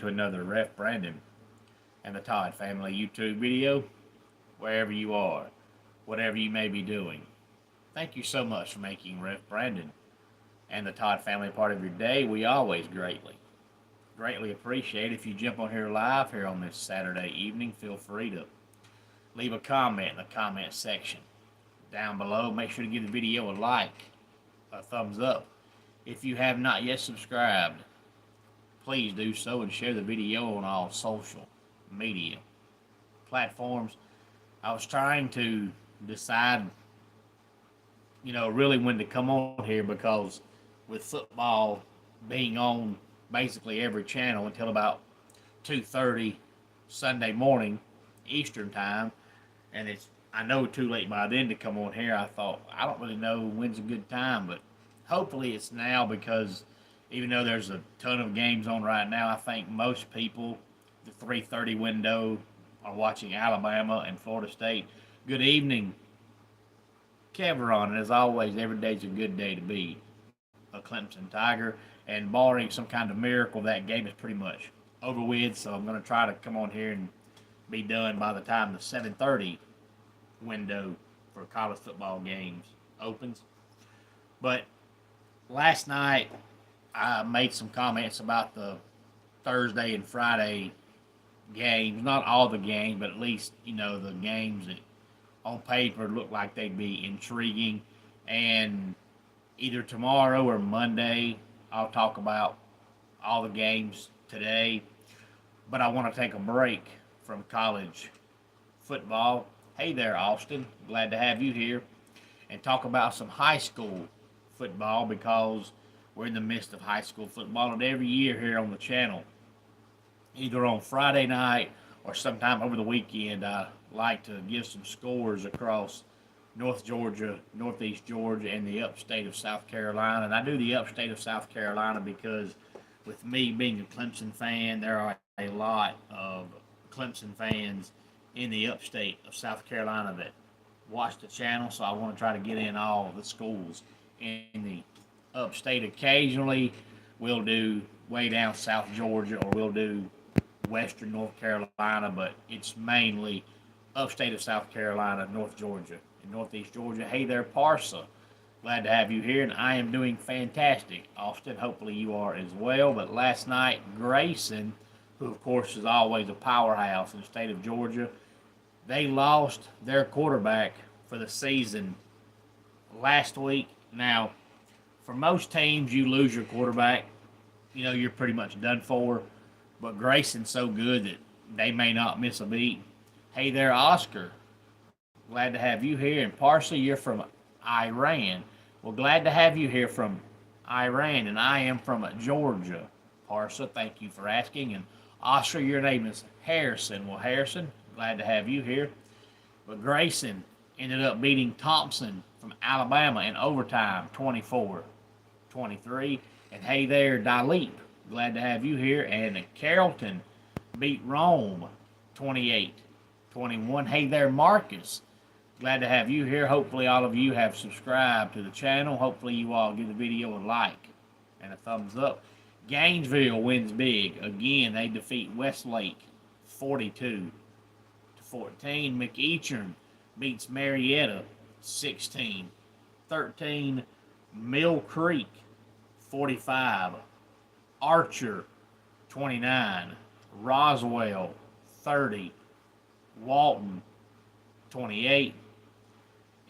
to another Ref Brandon and the Todd Family YouTube video, wherever you are, whatever you may be doing. Thank you so much for making Ref Brandon and the Todd Family part of your day. We always greatly appreciate if you jump on here live here on this Saturday evening. Feel free to leave a comment in the comment section down below. Make sure to give the video a like, a thumbs up. If you have not yet subscribed, please do so and share the video on all social media platforms. I was trying to decide, really when to come on here, because with football being on basically every channel until about 2:30 Sunday morning Eastern time, and I know too late by then to come on here, I thought, I don't really know when's a good time, but hopefully it's now, because even though there's a ton of games on right now, I think most people, the 3:30 window, are watching Alabama and Florida State. Good evening, Keveron, and as always, every day's a good day to be a Clemson Tiger, and barring some kind of miracle, that game is pretty much over with, so I'm going to try to come on here and be done by the time the 7:30 window for college football games opens. But last night, I made some comments about the Thursday and Friday games. Not all the games, but at least, the games that on paper look like they'd be intriguing. And either tomorrow or Monday, I'll talk about all the games today. But I want to take a break from college football. Hey there, Austin. Glad to have you here. And talk about some high school football, because we're in the midst of high school football, and every year here on the channel, either on Friday night or sometime over the weekend, I like to give some scores across North Georgia, Northeast Georgia, and the upstate of South Carolina. And I do the upstate of South Carolina because, with me being a Clemson fan, there are a lot of Clemson fans in the upstate of South Carolina that watch the channel, so I want to try to get in all the schools in the upstate. Occasionally we'll do way down South Georgia, or we'll do western North Carolina, but it's mainly upstate of South Carolina, North Georgia, and Northeast Georgia. Hey there, Parsa. Glad to have you here, and I am doing fantastic, Austin. Hopefully you are as well. But last night, Grayson, who of course is always a powerhouse in the state of Georgia, they lost their quarterback for the season last week. Now, for most teams, you lose your quarterback, you're pretty much done for. But Grayson's so good that they may not miss a beat. Hey there, Oscar. Glad to have you here. And Parsley, you're from Iran. Well, glad to have you here from Iran, and I am from Georgia. Parsa, thank you for asking. And Oscar, your name is Harrison. Well, Harrison, glad to have you here. But Grayson ended up beating Thompson from Alabama in overtime, 24-23. And hey there, Dalip, glad to have you here. And Carrollton beat Rome, 28-21. Hey there, Marcus, glad to have you here. Hopefully all of you have subscribed to the channel. Hopefully you all give the video a like and a thumbs up. Gainesville wins big. Again, they defeat Westlake 42-14. McEachern beats Marietta 16-13. Mill Creek 45. Archer 29. Roswell 30. Walton 28.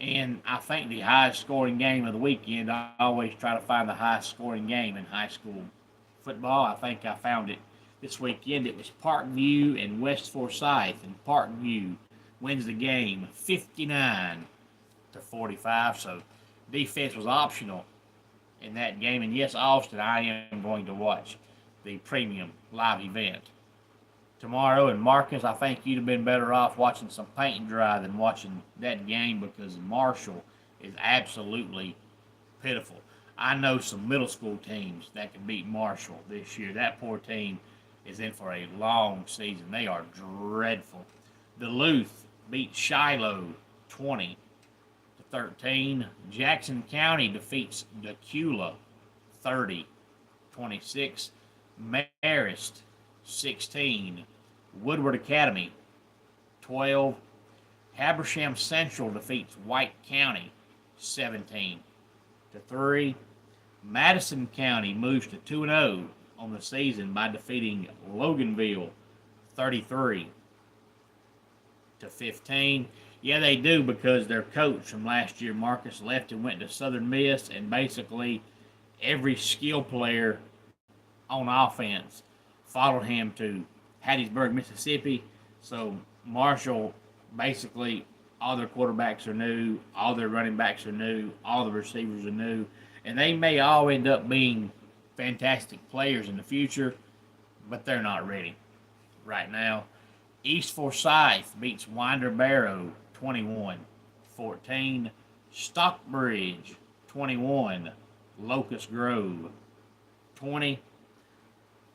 And I think the highest scoring game of the weekend, I always try to find the highest scoring game in high school football. I think I found it this weekend. It was Parkview and West Forsyth, and Parkview wins the game 59-45. So defense was optional in that game. And yes, Austin, I am going to watch the premium live event tomorrow. And Marcus, I think you'd have been better off watching some paint and dry than watching that game, because Marshall is absolutely pitiful. I know some middle school teams that can beat Marshall this year. That poor team is in for a long season. They are dreadful. Duluth beat Shiloh 20-13. Jackson County defeats Decula 30-26. Marist 16. Woodward Academy, 12. Habersham Central defeats White County, 17-3. Madison County moves to 2-0 on the season by defeating Loganville, 33-15. Yeah, they do, because their coach from last year, Marcus, left and went to Southern Miss, and basically every skill player on offense followed him to Hattiesburg, Mississippi. So Marshall, basically all their quarterbacks are new, all their running backs are new, all the receivers are new, and they may all end up being fantastic players in the future, but they're not ready right now. East Forsyth beats Winder Barrow 21-14. Stockbridge 21. Locust Grove 20.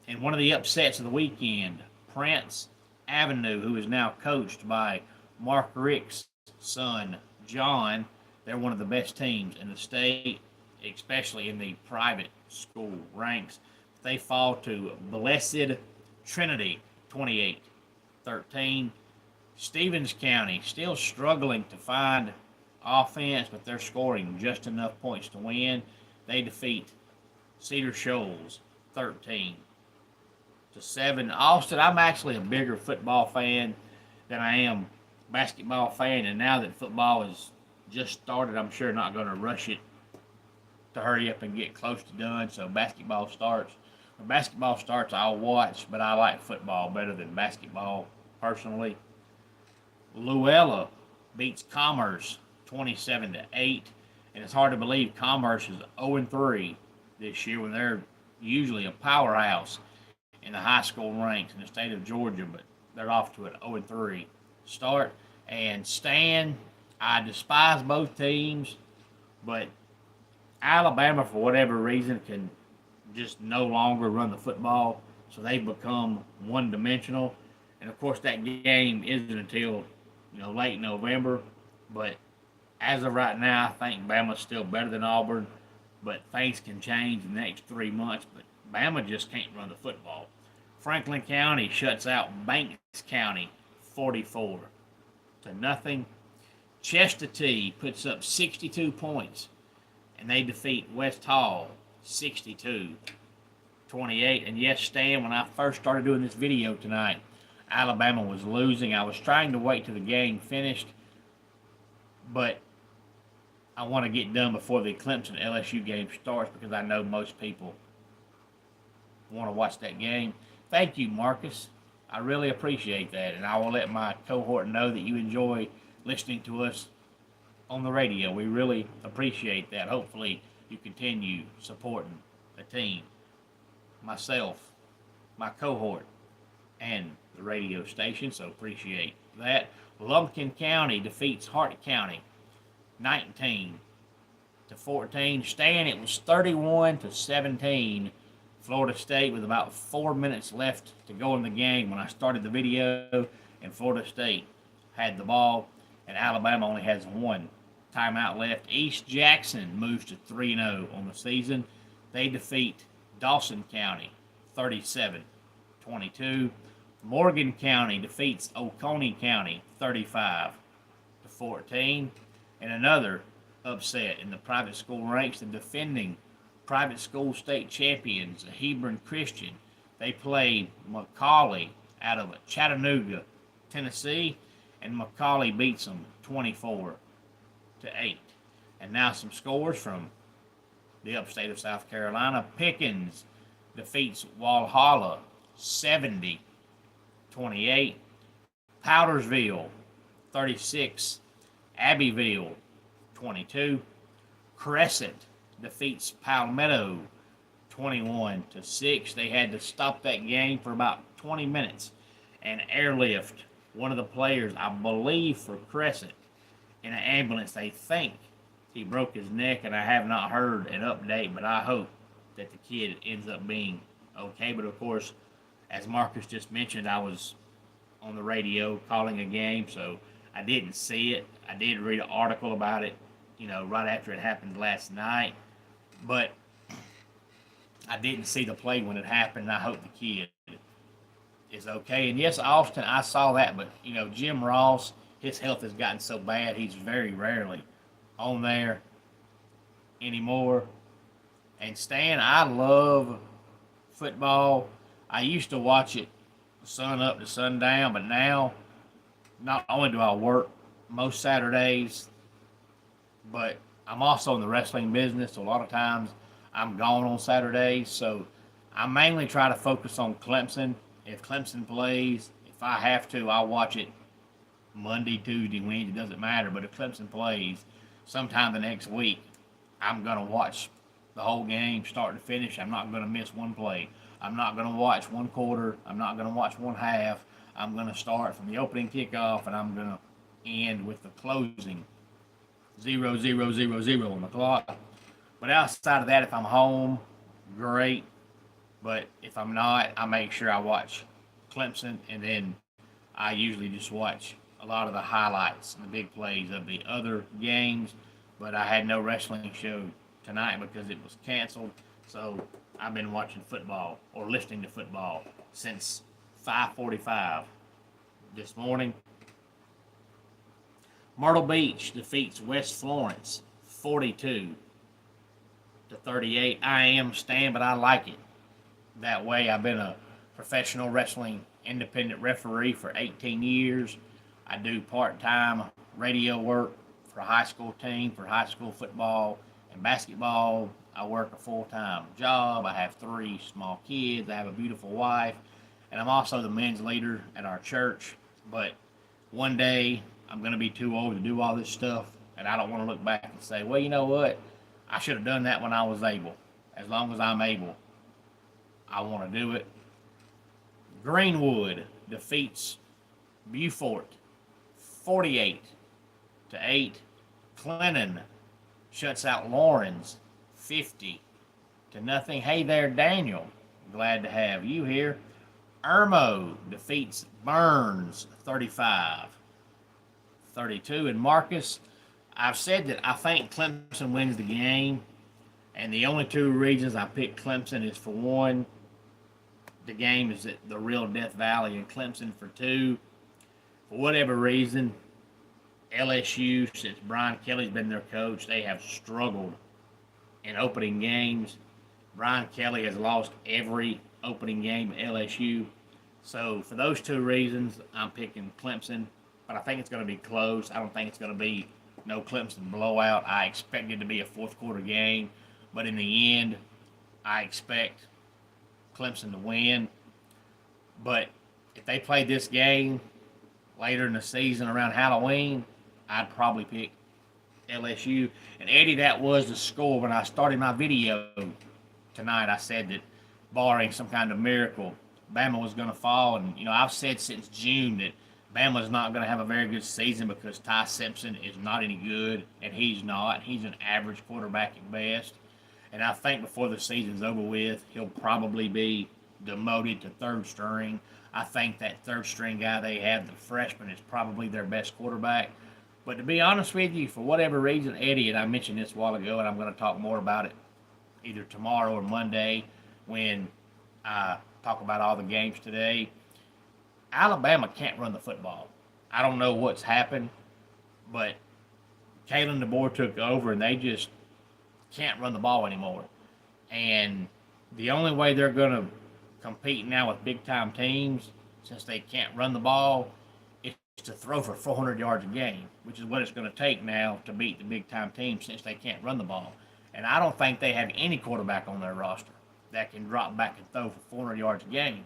And one of the upsets of the weekend, Prince Avenue, who is now coached by Mark Rick's son, John. They're one of the best teams in the state, especially in the private school ranks. They fall to Blessed Trinity 28-13. Stevens County still struggling to find offense, but they're scoring just enough points to win. They defeat Cedar Shoals 13-7. Austin, I'm actually a bigger football fan than I am basketball fan, and now that football is just started, I'm sure not going to rush it to hurry up and get close to done. So basketball starts. When basketball starts, I'll watch, but I like football better than basketball personally. Luella beats Commerce 27-8, and it's hard to believe Commerce is 0-3 this year when they're usually a powerhouse in the high school ranks in the state of Georgia, but they're off to an 0-3 start. And Stan, I despise both teams, but Alabama, for whatever reason, can just no longer run the football, so they've become one-dimensional. And of course, that game isn't until late November. But as of right now, I think Bama's still better than Auburn. But things can change in the next 3 months. But Bama just can't run the football. Franklin County shuts out Banks County 44-0. Chestatee puts up 62 points, and they defeat West Hall 62-28. And yes, Stan, when I first started doing this video tonight, Alabama was losing. I was trying to wait till the game finished, but I want to get done before the Clemson LSU game starts, because I know most people want to watch that game. Thank you, Marcus. I really appreciate that, and I will let my cohort know that you enjoy listening to us on the radio. We really appreciate that. Hopefully you continue supporting the team, myself, my cohort, and the radio station, so appreciate that. Lumpkin County defeats Hart County 19-14. Stan, it was 31-17. Florida State with about 4 minutes left to go in the game when I started the video, and Florida State had the ball, and Alabama only has one timeout left. East Jackson moves to 3-0 on the season. They defeat Dawson County 37-22. Morgan County defeats Oconee County 35-14. And another upset in the private school ranks, the defending private school state champions, the Hebron Christian. They play McCallie out of Chattanooga, Tennessee, and McCallie beats them 24-8. And now some scores from the upstate of South Carolina. Pickens defeats Walhalla 70-28. Powdersville 36. Abbeville 22. Crescent defeats Palmetto 21-6. They had to stop that game for about 20 minutes and airlift one of the players, I believe, for Crescent in an ambulance. They think he broke his neck, and I have not heard an update, but I hope that the kid ends up being okay. But of course, as Marcus just mentioned, I was on the radio calling a game, so I didn't see it. I did read an article about it, right after it happened last night, but I didn't see the play when it happened. I hope the kid is okay. And yes, Austin, I saw that, but Jim Ross, his health has gotten so bad, he's very rarely on there anymore. And Stan, I love football. I used to watch it sun up to sundown, but now not only do I work most Saturdays, but I'm also in the wrestling business. So a lot of times I'm gone on Saturdays. So I mainly try to focus on Clemson. If Clemson plays, if I have to, I'll watch it Monday, Tuesday, Wednesday. It doesn't matter. But if Clemson plays sometime the next week, I'm going to watch the whole game, start to finish. I'm not going to miss one play. I'm not going to watch one quarter. I'm not going to watch one half. I'm going to start from the opening kickoff, and I'm going to end with the closing. 0-0-0-0 on the clock. But outside of that, if I'm home, great. But if I'm not, I make sure I watch Clemson, and then I usually just watch a lot of the highlights and the big plays of the other games. But I had no wrestling show tonight because it was canceled. So I've been watching football or listening to football since 5:45 this morning. Myrtle Beach defeats West Florence 42-38. I am Stan, but I like it that way. I've been a professional wrestling independent referee for 18 years. I do part-time radio work for a high school team, for high school football and basketball. I work a full-time job. I have 3 small kids. I have a beautiful wife. And I'm also the men's leader at our church. But one day, I'm going to be too old to do all this stuff. And I don't want to look back and say, well, you know what? I should have done that when I was able. As long as I'm able, I want to do it. Greenwood defeats Beaufort 48-8. Clinton shuts out Lawrence 50-0. Hey there, Daniel. Glad to have you here. Irmo defeats Burns 35-32. And Marcus, I've said that I think Clemson wins the game. And the only 2 reasons I picked Clemson is, for one, the game is at the real Death Valley in Clemson. For 2, for whatever reason, LSU, since Brian Kelly's been their coach, they have struggled in opening games. Brian Kelly has lost every opening game at LSU. So for those 2 reasons, I'm picking Clemson. But I think it's going to be close. I don't think it's going to be no Clemson blowout. I expect it to be a fourth quarter game. But in the end, I expect Clemson to win. But if they play this game later in the season around Halloween, I'd probably pick LSU. And Eddie, that was the score when I started my video tonight. I said that barring some kind of miracle, Bama was going to fall. And, I've said since June that Bama's not going to have a very good season because Ty Simpson is not any good, and he's not. He's an average quarterback at best. And I think before the season's over with, he'll probably be demoted to 3rd string. I think that 3rd string guy they have, the freshman, is probably their best quarterback. But to be honest with you, for whatever reason, Eddie, and I mentioned this a while ago, and I'm going to talk more about it either tomorrow or Monday when I talk about all the games today. Alabama can't run the football. I don't know what's happened, but Kalen DeBoer took over, and they just can't run the ball anymore. And the only way they're going to compete now with big-time teams, since they can't run the ball, is to throw for 400 yards a game, which is what it's going to take now to beat the big-time teams since they can't run the ball. And I don't think they have any quarterback on their roster that can drop back and throw for 400 yards a game.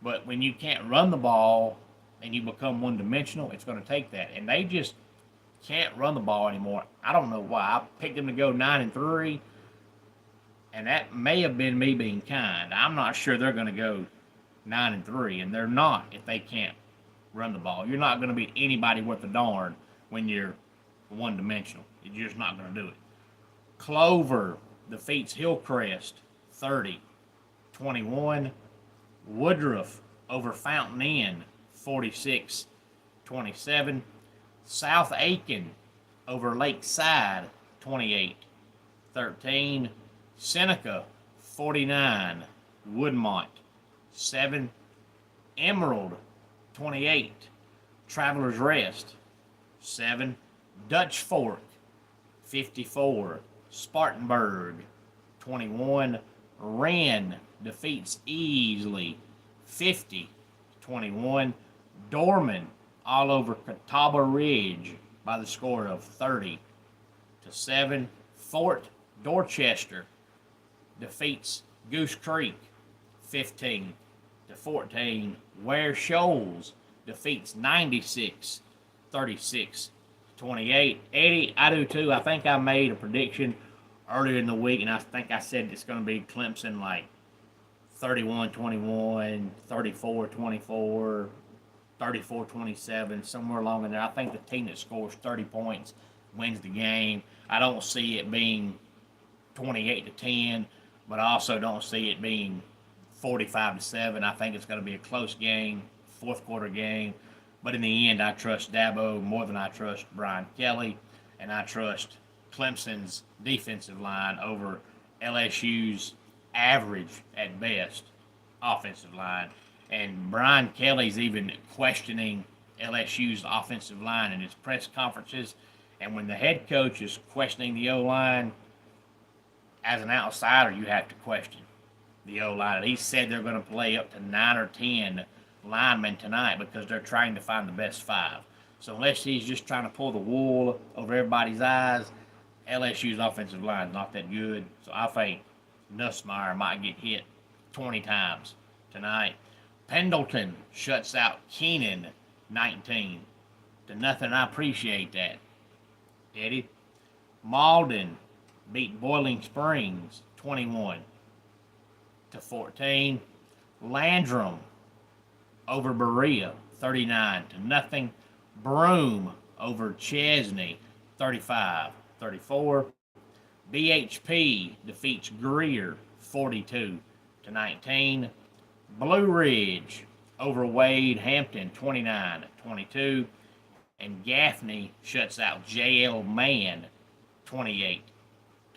But when you can't run the ball and you become one-dimensional, it's going to take that. And they just can't run the ball anymore. I don't know why. I picked them to go 9-3, and that may have been me being kind. I'm not sure they're going to go 9-3, and they're not if they can't run the ball. You're not going to beat anybody worth a darn when you're one-dimensional. You're just not going to do it. Clover defeats Hillcrest 30-21. Woodruff over Fountain Inn 46-27. South Aiken over Lakeside 28-13. Seneca 49. Woodmont 7. Emerald, 28. Travelers Rest, 7. Dutch Fork, 54. Spartanburg, 21. Wren defeats Easley, 50-21. Dorman all over Catawba Ridge by the score of 30-7. Fort Dorchester defeats Goose Creek, 15-14. Ware Shoals defeats 96, 36-28. Eddie, I do too. I think I made a prediction earlier in the week, and I think I said it's going to be Clemson like 31-21, 34-24, 34-27, somewhere along in there. I think the team that scores 30 points wins the game. I don't see it being 28-10, but I also don't see it being 45-7. I think it's going to be a close game, fourth quarter game. But in the end, I trust Dabo more than I trust Brian Kelly, and I trust Clemson's defensive line over LSU's average at best offensive line. And Brian Kelly's even questioning LSU's offensive line in his press conferences. And when the head coach is questioning the O-line, as an outsider, you have to question the O-line. He said they're going to play up to 9 or 10 linemen tonight because they're trying to find the best 5. So unless he's just trying to pull the wool over everybody's eyes, LSU's offensive line is not that good. So I think Nussmeier might get hit 20 times tonight. Pendleton shuts out Keenan 19-0. I appreciate that. Eddie. Malden beat Boiling Springs 21-14. Landrum over Berea 39-0. Broome over Chesney 35-34. BHP defeats Greer 42-19. Blue Ridge over Wade Hampton 29-22. And Gaffney shuts out JL Mann 28-0.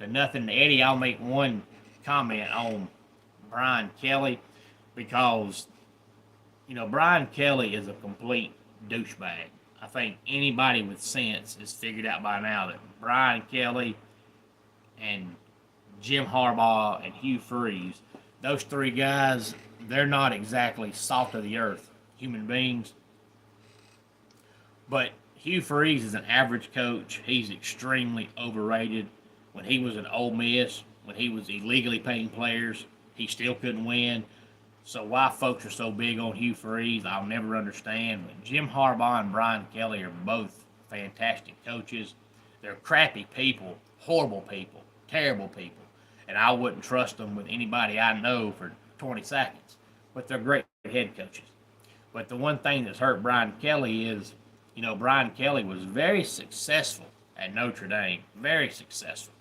Eddie, I'll make one comment on Brian Kelly because, Brian Kelly is a complete douchebag. I think anybody with sense has figured out by now that Brian Kelly and Jim Harbaugh and Hugh Freeze, those three guys, they're not exactly salt of the earth human beings. But Hugh Freeze is an average coach. He's extremely overrated. When he was at Ole Miss, when he was illegally paying players, he still couldn't win. So why folks are so big on Hugh Freeze, I'll never understand. But Jim Harbaugh and Brian Kelly are both fantastic coaches. They're crappy people, horrible people, terrible people. And I wouldn't trust them with anybody I know for 20 seconds. But they're great head coaches. But the one thing that's hurt Brian Kelly is, Brian Kelly was very successful at Notre Dame. Very successful.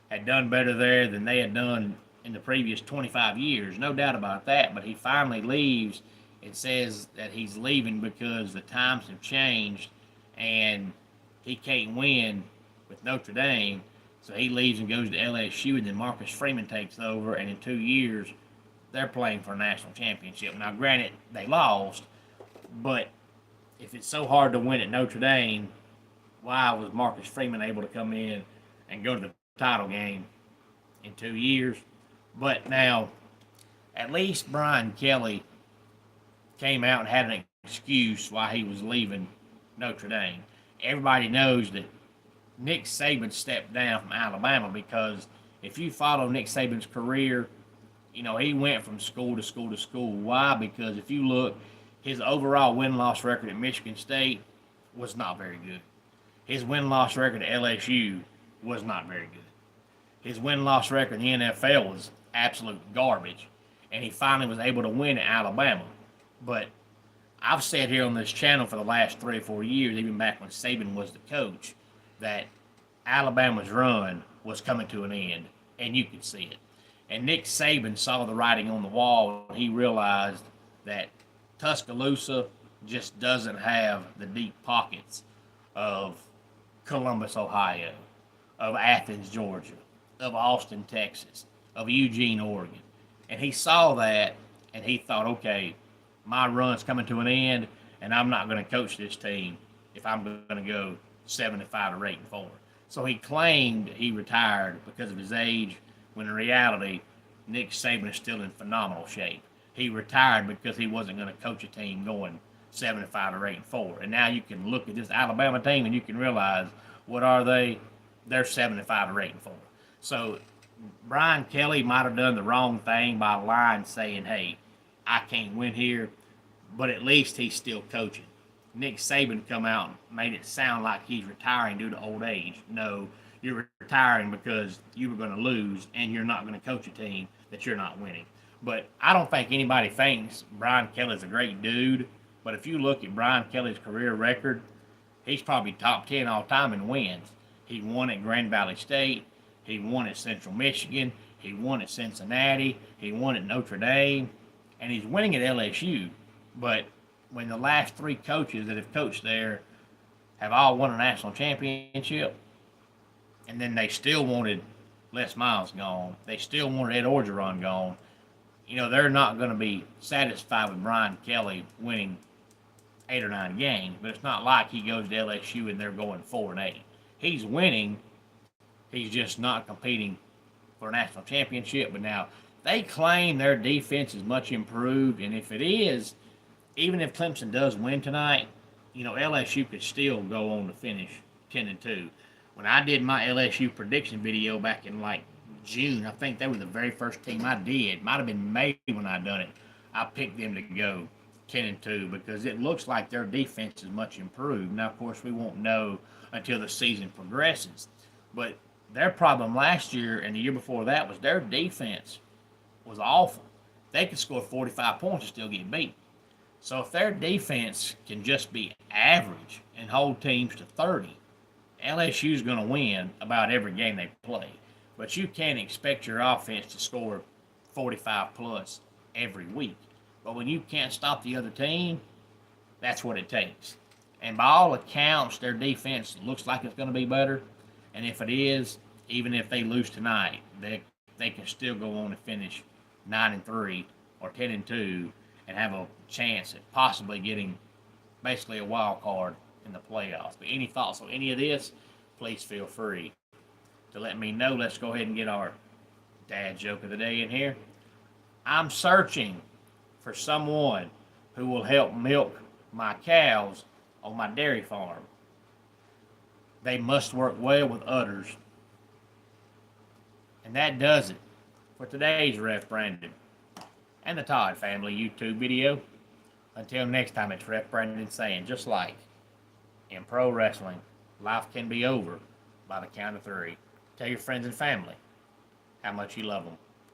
Had done better there than they had done in the previous 25 years. No doubt about that. But he finally leaves and says that he's leaving because the times have changed and he can't win with Notre Dame. So he leaves and goes to LSU, and then Marcus Freeman takes over, and in 2 years, they're playing for a national championship. Now, granted, they lost, but if it's so hard to win at Notre Dame, why was Marcus Freeman able to come in and go to the title game in 2 years? But now, at least Brian Kelly came out and had an excuse why he was leaving Notre Dame. Everybody knows that Nick Saban stepped down from Alabama because if you follow Nick Saban's career, he went from school to school to school. Why? Because if you look, his overall win-loss record at Michigan State was not very good. His win-loss record at LSU was not very good. His win-loss record in the NFL was absolute garbage. And he finally was able to win at Alabama. But I've said here on this channel for the last 3 or 4 years, even back when Saban was the coach, that Alabama's run was coming to an end, and you could see it. And Nick Saban saw the writing on the wall, and he realized that Tuscaloosa just doesn't have the deep pockets of Columbus, Ohio, of Athens, Georgia, of Austin, Texas, of Eugene, Oregon. And he saw that, and he thought, okay, my run's coming to an end, and I'm not going to coach this team if I'm going to go 7-5 or 8-4. So he claimed he retired because of his age, when in reality, Nick Saban is still in phenomenal shape. He retired because he wasn't going to coach a team going 7-5 or 8-4. And now you can look at this Alabama team and you can realize, what are they? They're 7-5 or 8-4. So Brian Kelly might have done the wrong thing by lying, saying, "Hey, I can't win here," but at least he's still coaching. Nick Saban come out and made it sound like he's retiring due to old age. No, you're retiring because you were going to lose and you're not going to coach a team that you're not winning. But I don't think anybody thinks Brian Kelly's a great dude. But if you look at Brian Kelly's career record, he's probably top 10 all time in wins. He won at Grand Valley State. He won at Central Michigan. He won at Cincinnati. He won at Notre Dame. And he's winning at LSU. But when the last three coaches that have coached there have all won a national championship, and then they still wanted Les Miles gone, they still wanted Ed Orgeron gone, they're not going to be satisfied with Brian Kelly winning 8 or 9 games. But it's not like he goes to LSU and they're going 4-8. He's winning. He's just not competing for a national championship. But now they claim their defense is much improved, and if it is, even if Clemson does win tonight, LSU could still go on to finish 10-2. When I did my LSU prediction video back in June, I think they were the very first team I did. Might have been May when I done it. I picked them to go 10-2 because it looks like their defense is much improved. Now, of course, we won't know until the season progresses. But their problem last year and the year before that was their defense was awful. They could score 45 points and still get beat. So if their defense can just be average and hold teams to 30, LSU's going to win about every game they play. But you can't expect your offense to score 45 plus every week. But when you can't stop the other team, that's what it takes. And by all accounts, their defense looks like it's going to be better. And if it is, even if they lose tonight, they can still go on to finish 9-3 or 10-2 and have a chance at possibly getting basically a wild card in the playoffs. But any thoughts on any of this, please feel free to let me know. Let's go ahead and get our dad joke of the day in here. I'm searching for someone who will help milk my cows on my dairy farm. They must work well with others. And that does it for today's Ref Brandon and the Todd Family YouTube video. Until next time, it's Ref Brandon saying, just like in pro wrestling, life can be over by the count of 3. Tell your friends and family how much you love them.